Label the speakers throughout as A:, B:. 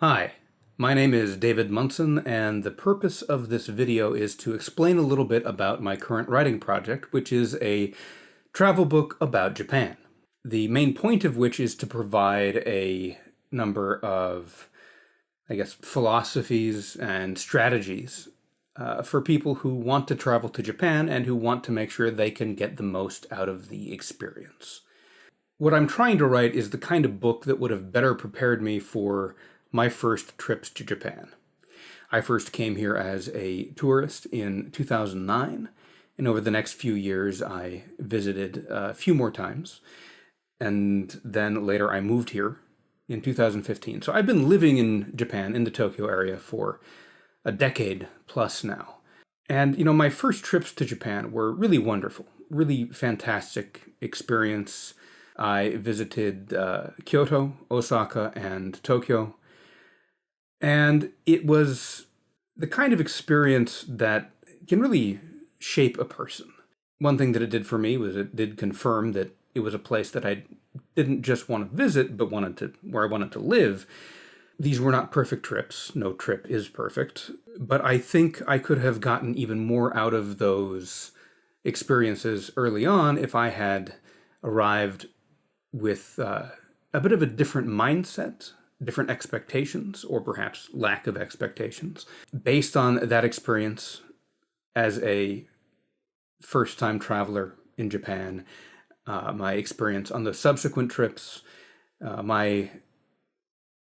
A: Hi, my name is David Munson, and the purpose of this video is to explain a little bit about my current writing project, which is a travel book about Japan. The main point of which is to provide a number of, philosophies and strategies for people who want to travel to Japan and who want to make sure they can get the most out of the experience. What I'm trying to write is the kind of book that would have better prepared me for my first trips to Japan. I first came here as a tourist in 2009, and over the next few years I visited a few more times, and then later I moved here in 2015. So I've been living in Japan, in the Tokyo area, for a decade plus now. And, my first trips to Japan were really wonderful, really fantastic experience. I visited Kyoto, Osaka, and Tokyo. And it was the kind of experience that can really shape a person. One thing that it did for me was it did confirm that it was a place that I didn't just want to visit, but where I wanted to live. These were not perfect trips. No trip is perfect. But I think I could have gotten even more out of those experiences early on if I had arrived with a bit of a different mindset, different expectations, or perhaps lack of expectations, based on that experience as a first-time traveler in Japan, my experience on the subsequent trips, my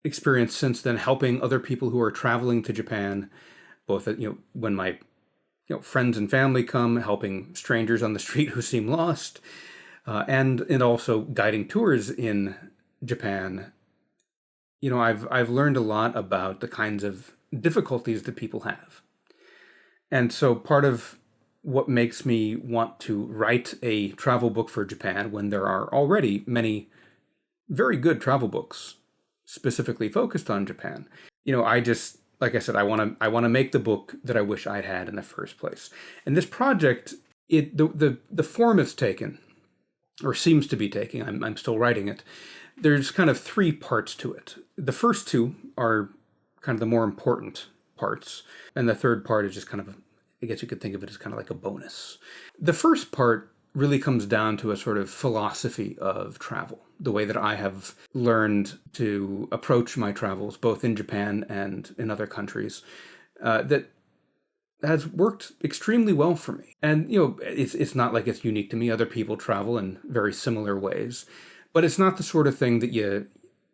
A: experience since then helping other people who are traveling to Japan, both when my friends and family come, helping strangers on the street who seem lost, and also guiding tours in Japan. I've learned a lot about the kinds of difficulties that people have. And so part of what makes me want to write a travel book for Japan, when there are already many very good travel books specifically focused on Japan, like I said, I want to make the book that I wish I'd had in the first place. And this project, the form it's taken, or seems to be taking, I'm still writing it, there's kind of three parts to it. The first two are kind of the more important parts, and the third part is just kind of, I guess you could think of it as kind of like a bonus. The first part really comes down to a sort of philosophy of travel, the way that I have learned to approach my travels, both in Japan and in other countries, that has worked extremely well for me. And, it's not like it's unique to me. Other people travel in very similar ways. But it's not the sort of thing that you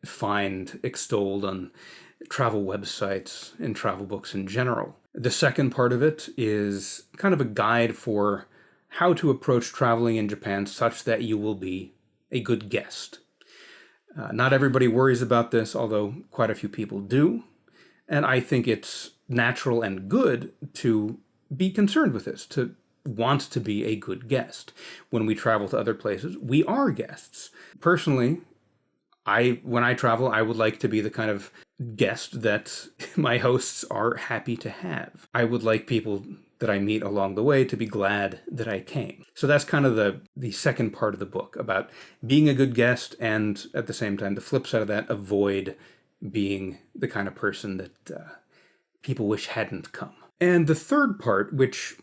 A: find extolled on travel websites and travel books in general. The second part of it is kind of a guide for how to approach traveling in Japan such that you will be a good guest. Not everybody worries about this, although quite a few people do. And I think it's natural and good to be concerned with this, to want to be a good guest. When we travel to other places, we are guests. Personally, when I travel, I would like to be the kind of guest that my hosts are happy to have. I would like people that I meet along the way to be glad that I came. So that's kind of the second part of the book, about being a good guest, and at the same time, the flip side of that, avoid being the kind of person that people wish hadn't come. And the third part, which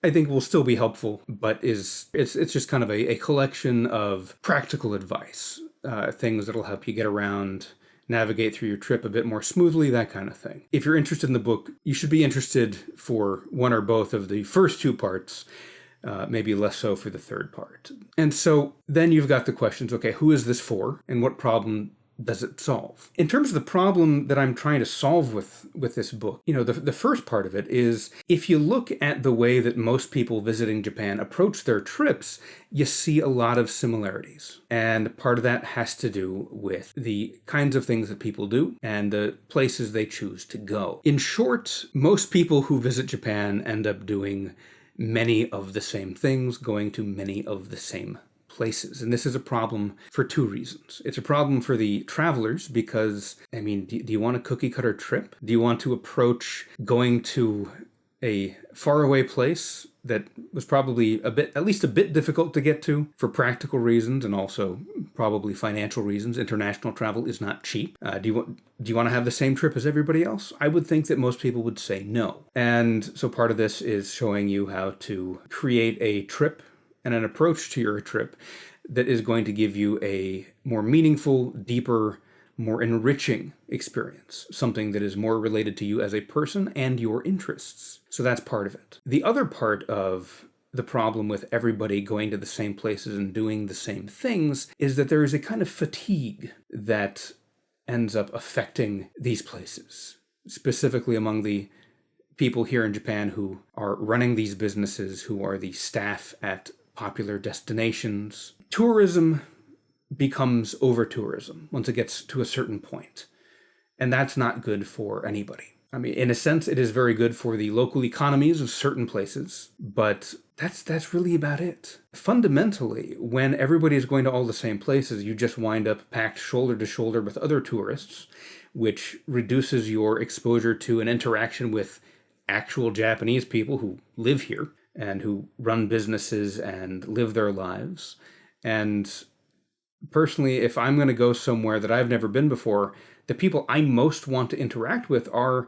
A: I think will still be helpful, but it's just kind of a collection of practical advice, things that'll help you get around, navigate through your trip a bit more smoothly, that kind of thing. If you're interested in the book, you should be interested for one or both of the first two parts, maybe less so for the third part. And so then you've got the questions, okay, who is this for, and what problem does it solve? In terms of the problem that I'm trying to solve with this book, the first part of it is, if you look at the way that most people visiting Japan approach their trips, you see a lot of similarities. And part of that has to do with the kinds of things that people do and the places they choose to go. In short, most people who visit Japan end up doing many of the same things, going to many of the same places. And this is a problem for two reasons. It's a problem for the travelers because, do you want a cookie cutter trip? Do you want to approach going to a faraway place that was probably at least a bit difficult to get to for practical reasons and also probably financial reasons. International travel is not cheap. Do you want to have the same trip as everybody else? I would think that most people would say no. And so part of this is showing you how to create a trip and an approach to your trip that is going to give you a more meaningful, deeper, more enriching experience, something that is more related to you as a person and your interests. So that's part of it. The other part of the problem with everybody going to the same places and doing the same things is that there is a kind of fatigue that ends up affecting these places, specifically among the people here in Japan who are running these businesses, who are the staff at popular destinations. Tourism becomes over-tourism once it gets to a certain point. And that's not good for anybody. I mean, in a sense, it is very good for the local economies of certain places, but that's really about it. Fundamentally, when everybody is going to all the same places, you just wind up packed shoulder to shoulder with other tourists, which reduces your exposure to an interaction with actual Japanese people who live here and who run businesses and live their lives. And personally, if I'm going to go somewhere that I've never been before, the people I most want to interact with are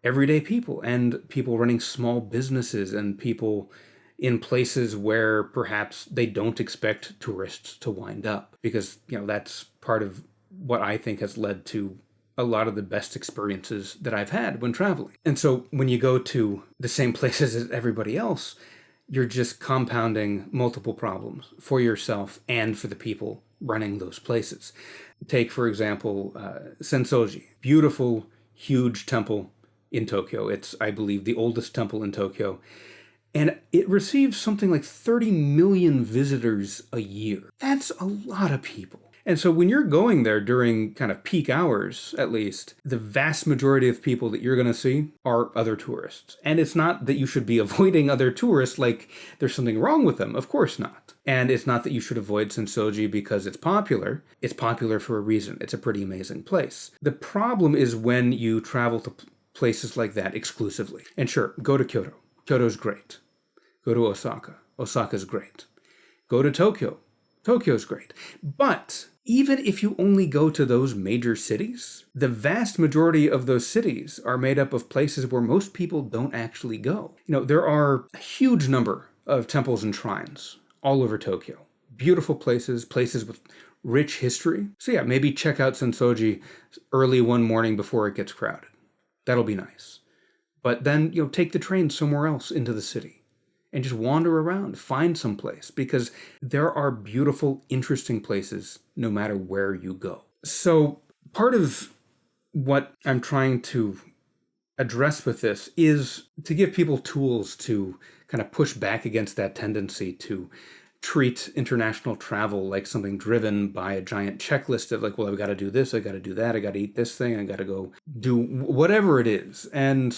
A: everyday people and people running small businesses and people in places where perhaps they don't expect tourists to wind up. Because, that's part of what I think has led to a lot of the best experiences that I've had when traveling. And so when you go to the same places as everybody else, you're just compounding multiple problems for yourself and for the people running those places. Take, for example, Sensoji, beautiful, huge temple in Tokyo. It's, I believe, the oldest temple in Tokyo. And it receives something like 30 million visitors a year. That's a lot of people. And so when you're going there during kind of peak hours, at least, the vast majority of people that you're going to see are other tourists. And it's not that you should be avoiding other tourists like there's something wrong with them. Of course not. And it's not that you should avoid Sensoji because it's popular. It's popular for a reason. It's a pretty amazing place. The problem is when you travel to places like that exclusively. And sure, go to Kyoto. Kyoto's great. Go to Osaka. Osaka's great. Go to Tokyo. Tokyo's great. But even if you only go to those major cities, the vast majority of those cities are made up of places where most people don't actually go. There are a huge number of temples and shrines all over Tokyo. Beautiful places, places with rich history. So yeah, maybe check out Sensoji early one morning before it gets crowded. That'll be nice. But then, take the train somewhere else into the city and just wander around, find some place, because there are beautiful, interesting places no matter where you go. So part of what I'm trying to address with this is to give people tools to kind of push back against that tendency to treat international travel like something driven by a giant checklist of like, well, I've got to do this, I've got to do that, I got to eat this thing, I got to go do whatever it is. And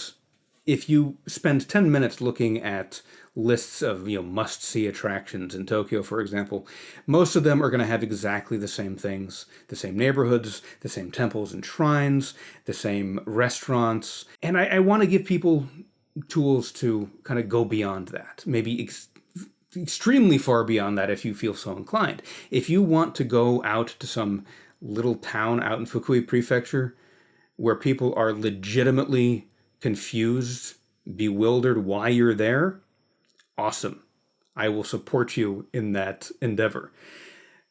A: if you spend 10 minutes looking at lists of must-see attractions in Tokyo, for example, most of them are going to have exactly the same things, the same neighborhoods, the same temples and shrines, the same restaurants. And I want to give people tools to kind of go beyond that, maybe extremely far beyond that if you feel so inclined. If you want to go out to some little town out in Fukui Prefecture where people are legitimately confused, bewildered why you're there, awesome. I will support you in that endeavor.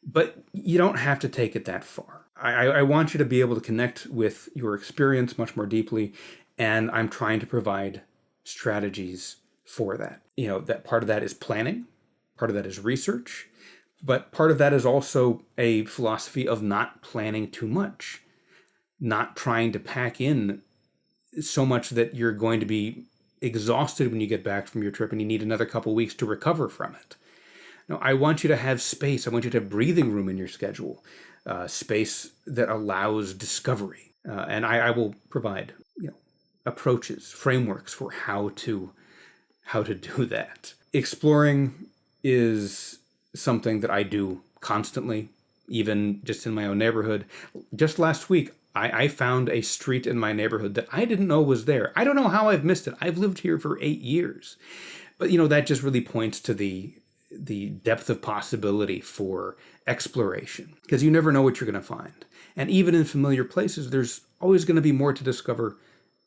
A: But you don't have to take it that far. I want you to be able to connect with your experience much more deeply, and I'm trying to provide strategies for that. That part of that is planning, part of that is research, but part of that is also a philosophy of not planning too much, not trying to pack in so much that you're going to be exhausted when you get back from your trip and you need another couple weeks to recover from it. No, I want you to have space. I want you to have breathing room in your schedule, space that allows discovery. And I will provide approaches, frameworks for how to do that. Exploring is something that I do constantly, even just in my own neighborhood. Just last week, I found a street in my neighborhood that I didn't know was there. I don't know how I've missed it. I've lived here for 8 years. But, that just really points to the depth of possibility for exploration, because you never know what you're going to find. And even in familiar places, there's always going to be more to discover,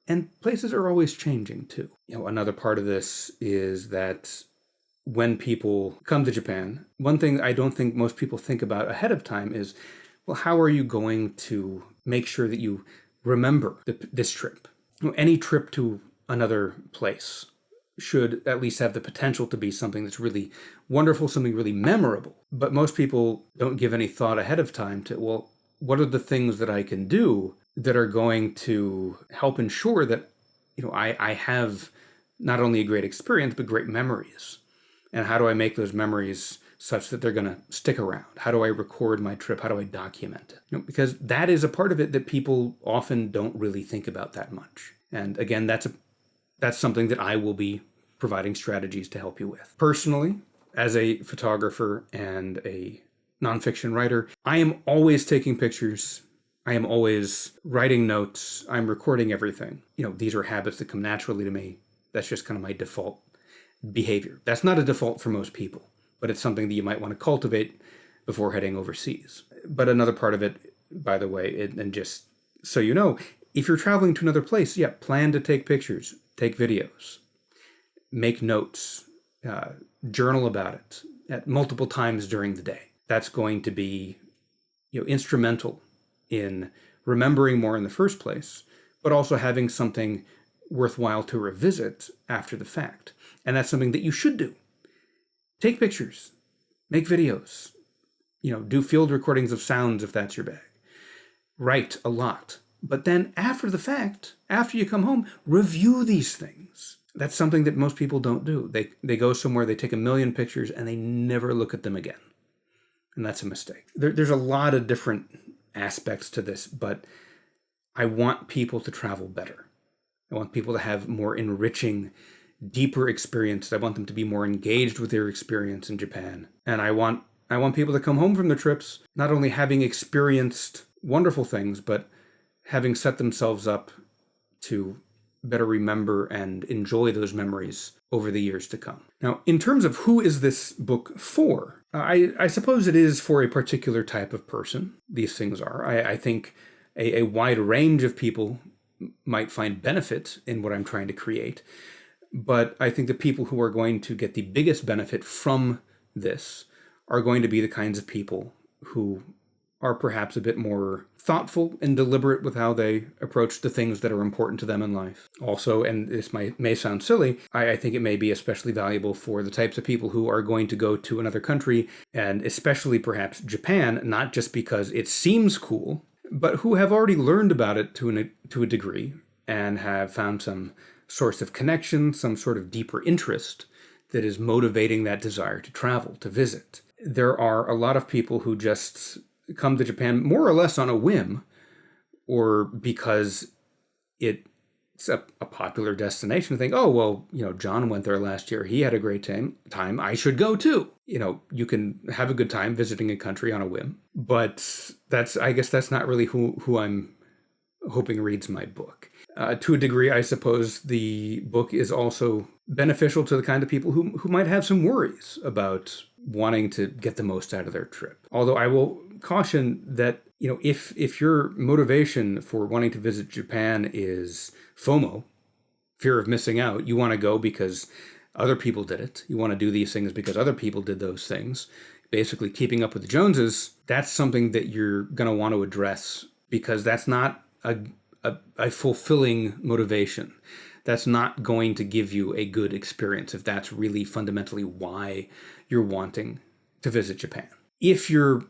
A: and places are always changing too. Another part of this is that when people come to Japan, one thing I don't think most people think about ahead of time is, well, how are you going to make sure that you remember this trip? Any trip to another place should at least have the potential to be something that's really wonderful, something really memorable. But most people don't give any thought ahead of time to, well, what are the things that I can do that are going to help ensure that, I have not only a great experience, but great memories? And how do I make those memories such that they're going to stick around? How do I record my trip? How do I document it? Because that is a part of it that people often don't really think about that much. And again, that's something that I will be providing strategies to help you with. Personally, as a photographer and a nonfiction writer, I am always taking pictures. I am always writing notes. I'm recording everything. These are habits that come naturally to me. That's just kind of my default behavior. That's not a default for most people, but it's something that you might want to cultivate before heading overseas. But another part of it, by the way, and just so you know, if you're traveling to another place, plan to take pictures, take videos, make notes, journal about it at multiple times during the day. That's going to be, instrumental in remembering more in the first place, but also having something worthwhile to revisit after the fact. And that's something that you should do. Take pictures, make videos, do field recordings of sounds if that's your bag. Write a lot. But then after the fact, after you come home, review these things. That's something that most people don't do. They go somewhere, they take 1 million pictures, and they never look at them again. And that's a mistake. There's a lot of different aspects to this, but I want people to travel better. I want people to have more enriching, deeper experiences. I want them to be more engaged with their experience in Japan. And I want people to come home from their trips not only having experienced wonderful things, but having set themselves up to better remember and enjoy those memories over the years to come. Now, in terms of who is this book for, I suppose it is for a particular type of person. These things are. I think a wide range of people might find benefit in what I'm trying to create. But I think the people who are going to get the biggest benefit from this are going to be the kinds of people who are perhaps a bit more thoughtful and deliberate with how they approach the things that are important to them in life. Also, and this may sound silly, I think it may be especially valuable for the types of people who are going to go to another country, and especially perhaps Japan, not just because it seems cool, but who have already learned about it to a degree and have found some source of connection, some sort of deeper interest that is motivating that desire to travel, to visit. There are a lot of people who just come to Japan more or less on a whim, or because it's a popular destination. Think, oh, well, John went there last year. He had a great time. I should go too. You can have a good time visiting a country on a whim, but I guess that's not really who I'm hoping reads my book. To a degree, I suppose the book is also beneficial to the kind of people who might have some worries about wanting to get the most out of their trip. Although I will caution that, if your motivation for wanting to visit Japan is FOMO, fear of missing out, you want to go because other people did it. You want to do these things because other people did those things. Basically, keeping up with the Joneses, that's something that you're going to want to address, because that's not a fulfilling motivation. That's not going to give you a good experience if that's really fundamentally why you're wanting to visit Japan. If you're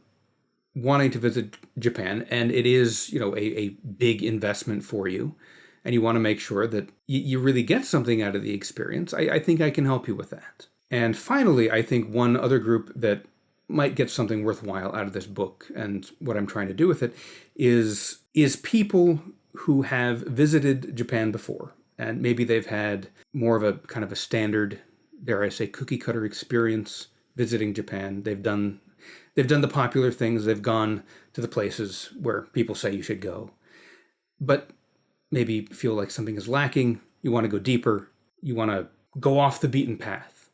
A: wanting to visit Japan and it is, a big investment for you, and you want to make sure that you really get something out of the experience, I think I can help you with that. And finally, I think one other group that might get something worthwhile out of this book and what I'm trying to do with it is people who have visited Japan before, and maybe they've had more of a kind of a standard, dare I say, cookie cutter experience visiting Japan. They've done the popular things. They've gone to the places where people say you should go, but maybe feel like something is lacking. You want to go deeper. You want to go off the beaten path.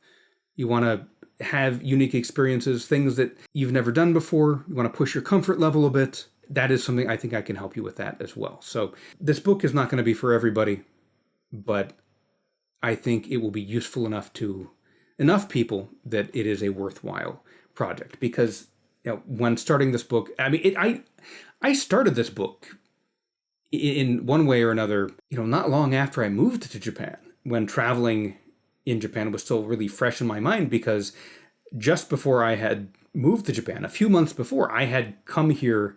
A: You want to have unique experiences, things that you've never done before. You want to push your comfort level a bit. That is something I think I can help you with that as well. So this book is not going to be for everybody, but I think it will be useful enough to enough people that it is a worthwhile project. Because when starting this book, I mean, I started this book in one way or another, not long after I moved to Japan, when traveling in Japan was still really fresh in my mind, because just before I had moved to Japan, a few months before, I had come here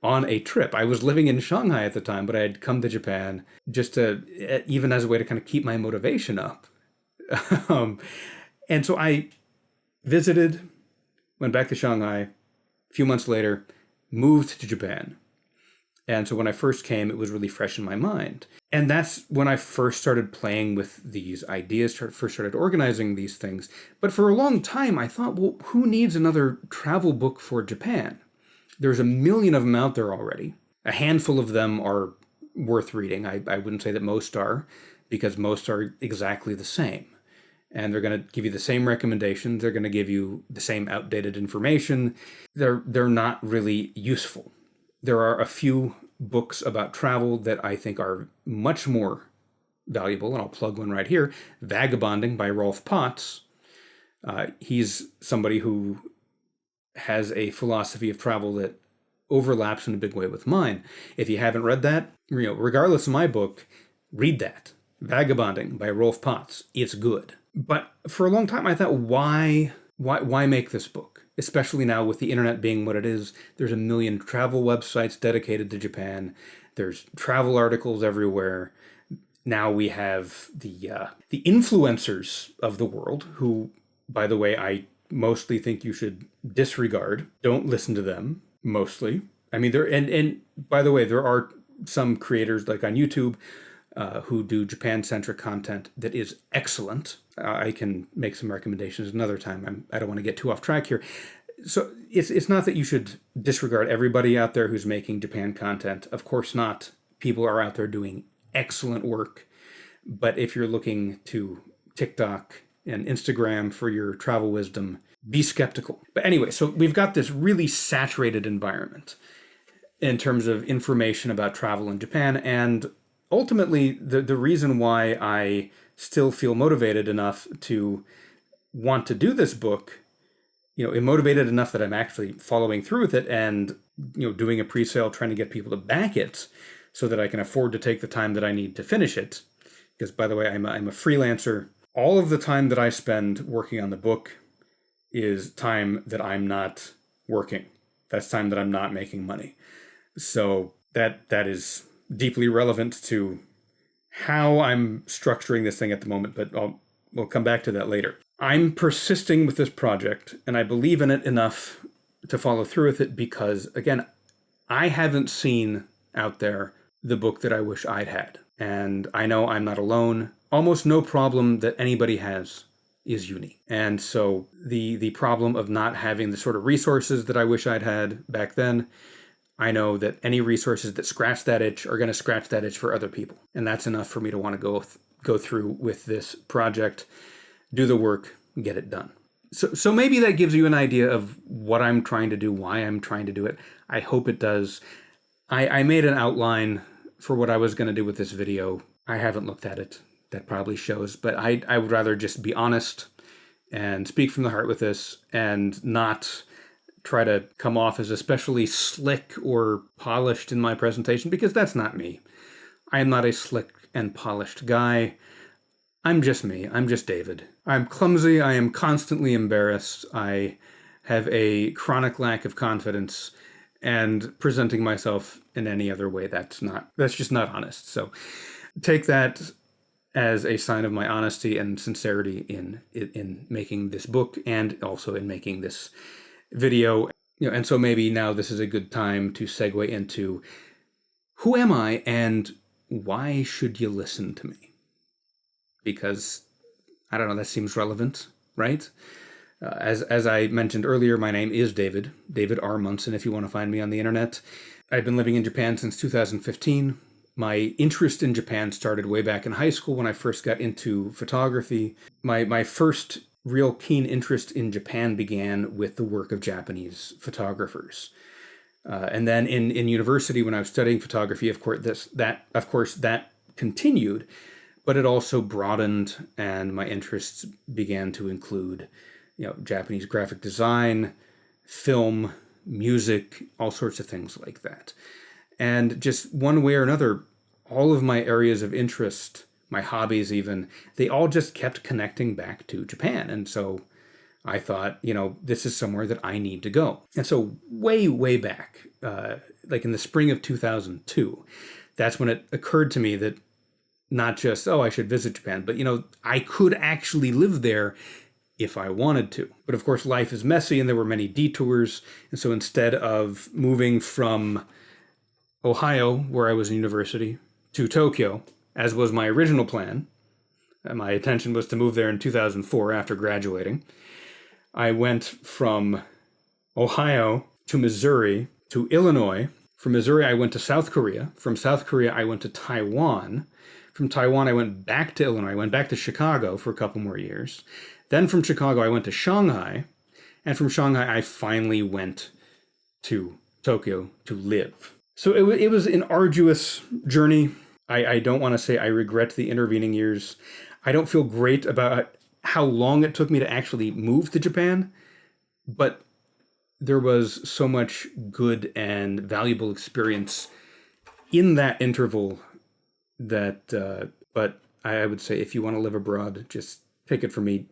A: on a trip. I was living in Shanghai at the time, but I had come to Japan just to, even as a way to kind of keep my motivation up. And so I visited, went back to Shanghai, a few months later, moved to Japan. And so when I first came, it was really fresh in my mind. And that's when I first started playing with these ideas, first started organizing these things. But for a long time, I thought, well, who needs another travel book for Japan? There's a million of them out there already. A handful of them are worth reading. I wouldn't say that most are, because most are exactly the same. And they're going to give you the same recommendations. They're going to give you the same outdated information. They're not really useful. There are a few books about travel that I think are much more valuable, and I'll plug one right here. Vagabonding by Rolf Potts. He's somebody who has a philosophy of travel that overlaps in a big way with mine. If you haven't read that, regardless of my book, read that. Vagabonding by Rolf Potts. It's good. But for a long time, I thought, why make this book? Especially now with the internet being what it is. There's a million travel websites dedicated to Japan. There's travel articles everywhere. Now we have the influencers of the world, who, by the way, I mostly think you should disregard. Don't listen to them, mostly. I mean, and by the way, there are some creators, like on YouTube, who do Japan-centric content that is excellent. I can make some recommendations another time. I don't want to get too off track here. So it's not that you should disregard everybody out there who's making Japan content. Of course not. People are out there doing excellent work. But if you're looking to TikTok and Instagram for your travel wisdom, be skeptical. But anyway, so we've got this really saturated environment in terms of information about travel in Japan, and ultimately, the reason why I still feel motivated enough to want to do this book, motivated enough that I'm actually following through with it and, doing a pre-sale, trying to get people to back it so that I can afford to take the time that I need to finish it. Because, by the way, I'm a freelancer. All of the time that I spend working on the book is time that I'm not working. That's time that I'm not making money. So that is deeply relevant to how I'm structuring this thing at the moment, but we'll come back to that later. I'm persisting with this project, and I believe in it enough to follow through with it because, again, I haven't seen out there the book that I wish I'd had. And I know I'm not alone. Almost no problem that anybody has is unique. And so the problem of not having the sort of resources that I wish I'd had back then, I know that any resources that scratch that itch are going to scratch that itch for other people. And that's enough for me to want to go through with this project, do the work, get it done. So maybe that gives you an idea of what I'm trying to do, why I'm trying to do it. I hope it does. I made an outline for what I was going to do with this video. I haven't looked at it. That probably shows. But I would rather just be honest and speak from the heart with this and not try to come off as especially slick or polished in my presentation, because that's not me. I am not a slick and polished guy. I'm just me. I'm just David. I'm clumsy. I am constantly embarrassed. I have a chronic lack of confidence, and presenting myself in any other way, that's just not honest. So take that as a sign of my honesty and sincerity in making this book and also in making this video. And so maybe now this is a good time to segue into who am I and why should you listen to me? Because, I don't know, that seems relevant, right? As I mentioned earlier, my name is David R. Munson, if you want to find me on the internet. I've been living in Japan since 2015. My interest in Japan started way back in high school when I first got into photography. My first real keen interest in Japan began with the work of Japanese photographers. And then in university, when I was studying photography, of course, that continued, but it also broadened, and my interests began to include, Japanese graphic design, film, music, all sorts of things like that. And just one way or another, all of my areas of interest, my hobbies even, they all just kept connecting back to Japan. And so I thought, this is somewhere that I need to go. And so way, way back, like in the spring of 2002, that's when it occurred to me that not just, I should visit Japan, but, I could actually live there if I wanted to. But of course, life is messy and there were many detours. And so instead of moving from Ohio, where I was in university, to Tokyo, as was my original plan, my intention was to move there in 2004 after graduating, I went from Ohio to Missouri to Illinois. From Missouri, I went to South Korea. From South Korea, I went to Taiwan. From Taiwan, I went back to Illinois. I went back to Chicago for a couple more years. Then from Chicago, I went to Shanghai. And from Shanghai, I finally went to Tokyo to live. So it was an arduous journey. I don't want to say I regret the intervening years. I don't feel great about how long it took me to actually move to Japan, but there was so much good and valuable experience in that interval that, but I would say if you want to live abroad, just take it from me.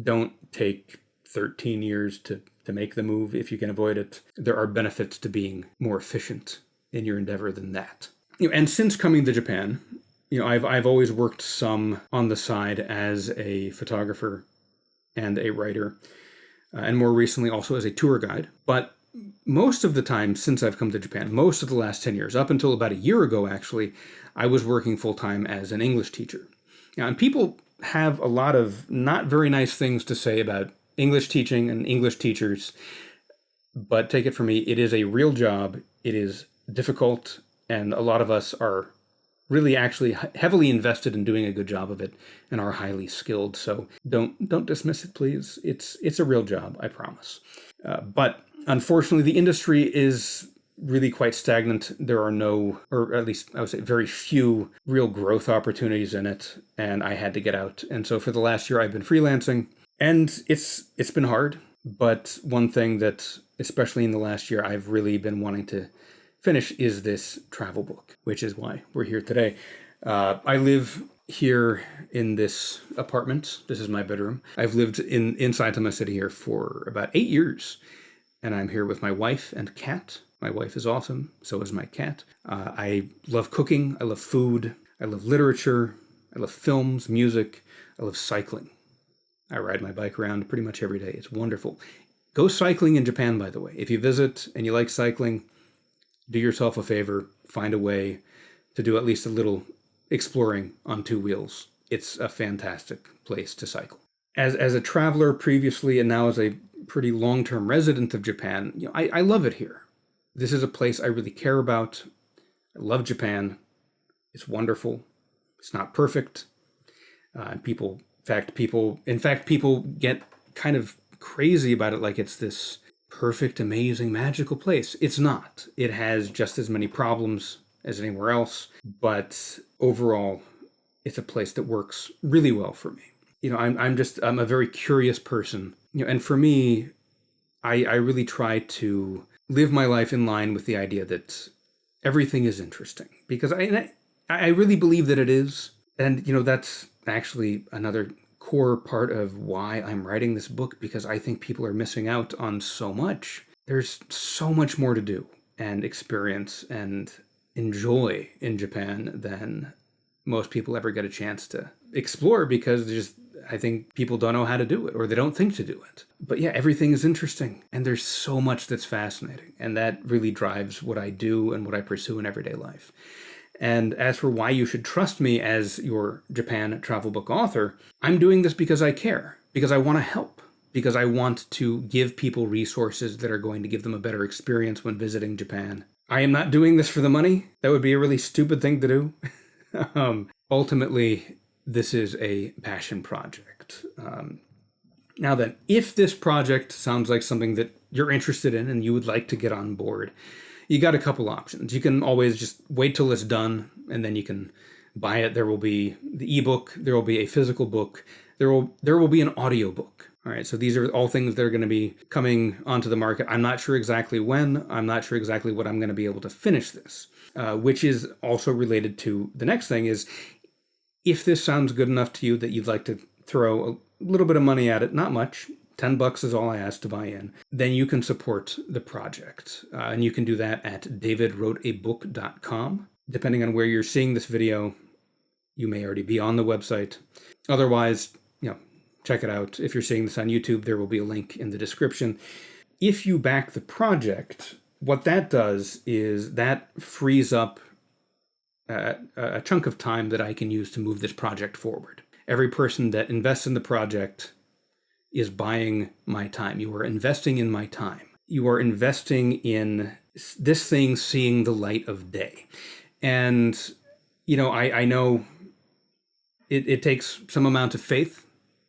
A: Don't take 13 years to make the move if you can avoid it. There are benefits to being more efficient in your endeavor than that. And since coming to Japan, I've always worked some on the side as a photographer and a writer, and more recently also as a tour guide. But most of the time since I've come to Japan, most of the last 10 years, up until about a year ago actually, I was working full-time as an English teacher. And people have a lot of not very nice things to say about English teaching and English teachers, but take it from me, it is a real job. It is difficult, and a lot of us are really actually heavily invested in doing a good job of it and are highly skilled. So don't dismiss it, please. It's a real job, I promise. But unfortunately, the industry is really quite stagnant. There are no, or at least I would say very few real growth opportunities in it, and I had to get out. And so for the last year, I've been freelancing, and it's been hard. But one thing that, especially in the last year, I've really been wanting to finish is this travel book, which is why we're here today. I live here in this apartment. This is my bedroom. I've lived in Saitama City here for about 8 years, and I'm here with my wife and cat. My wife is awesome. So is my cat. I love cooking. I love food. I love literature. I love films, music. I love cycling. I ride my bike around pretty much every day. It's wonderful. Go cycling in Japan, by the way. If you visit and you like cycling, do yourself a favor, find a way to do at least a little exploring on two wheels. It's a fantastic place to cycle. As a traveler previously and now as a pretty long-term resident of Japan, I love it here. This is a place I really care about. I love Japan. It's wonderful. It's not perfect. People get kind of crazy about it like it's this perfect, amazing, magical place. It's not. It has just as many problems as anywhere else, but overall, it's a place that works really well for me. I'm a very curious person, and for me, I really try to live my life in line with the idea that everything is interesting, because I really believe that it is, and that's actually another core part of why I'm writing this book, because I think people are missing out on so much. There's so much more to do and experience and enjoy in Japan than most people ever get a chance to explore, because I think people don't know how to do it, or they don't think to do it. But yeah, everything is interesting, and there's so much that's fascinating, and that really drives what I do and what I pursue in everyday life. And as for why you should trust me as your Japan travel book author, I'm doing this because I care, because I want to help, because I want to give people resources that are going to give them a better experience when visiting Japan. I am not doing this for the money. That would be a really stupid thing to do. Ultimately, this is a passion project. Now then, if this project sounds like something that you're interested in and you would like to get on board, you got a couple options. You can always just wait till it's done and then you can buy it. There will be the ebook, there will be a physical book, there will be an audiobook. All right, so these are all things that are going to be coming onto the market. I'm not sure exactly when. I'm not sure exactly what I'm going to be able to finish this, which is also related to the next thing is if this sounds good enough to you that you'd like to throw a little bit of money at it, not much, $10 is all I ask to buy in, then you can support the project. And you can do that at davidwroteabook.com. Depending on where you're seeing this video, you may already be on the website. Otherwise, check it out. If you're seeing this on YouTube, there will be a link in the description. If you back the project, what that does is that frees up a chunk of time that I can use to move this project forward. Every person that invests in the project is buying my time. You are investing in my time. You are investing in this thing seeing the light of day. And, I know it takes some amount of faith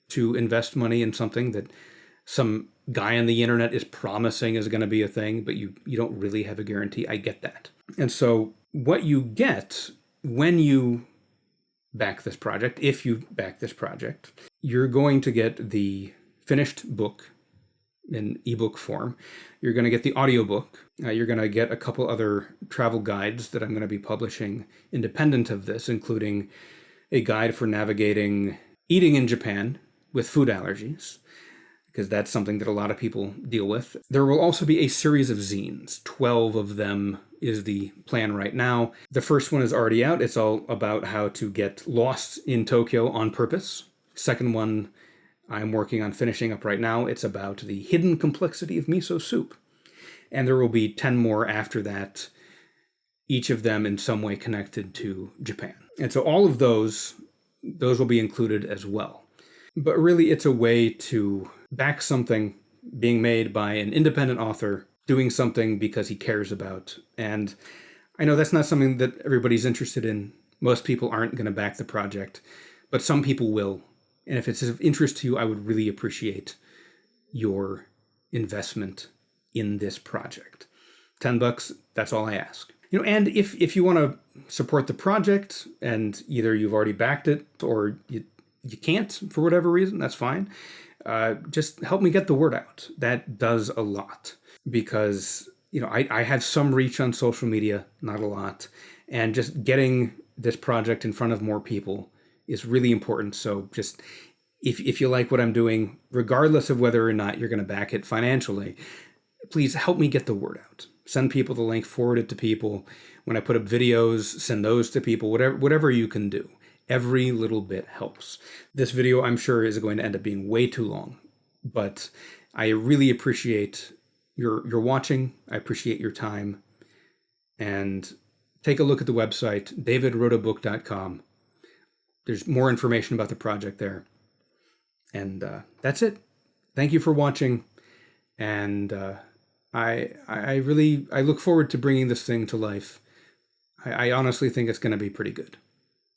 A: to invest money in something that some guy on the internet is promising is going to be a thing, but you don't really have a guarantee. I get that. And so what you get when you back this project, if you back this project, you're going to get the finished book in ebook form. You're going to get the audiobook. You're going to get a couple other travel guides that I'm going to be publishing independent of this, including a guide for navigating eating in Japan with food allergies, because that's something that a lot of people deal with. There will also be a series of zines. 12 of them is the plan right now. The first one is already out. It's all about how to get lost in Tokyo on purpose. Second one I'm working on finishing up right now. It's about the hidden complexity of miso soup. And there will be 10 more after that, each of them in some way connected to Japan. And so all of those will be included as well. But really, it's a way to back something being made by an independent author doing something because he cares about. And I know that's not something that everybody's interested in. Most people aren't going to back the project, but some people will. And if it's of interest to you, I would really appreciate your investment in this project. $10, that's all I ask. And if you want to support the project and either you've already backed it or you can't for whatever reason, that's fine. Just help me get the word out. That does a lot because, I have some reach on social media, not a lot. And just getting this project in front of more people is really important. So just if you like what I'm doing, regardless of whether or not you're going to back it financially, please help me get the word out. Send people the link, forward it to people. When I put up videos, send those to people, whatever you can do. Every little bit helps. This video, I'm sure, is going to end up being way too long, but I really appreciate your watching. I appreciate your time. And take a look at the website, davidwroteabook.com. There's more information about the project there. And that's it. Thank you for watching. And I look forward to bringing this thing to life. I honestly think it's going to be pretty good.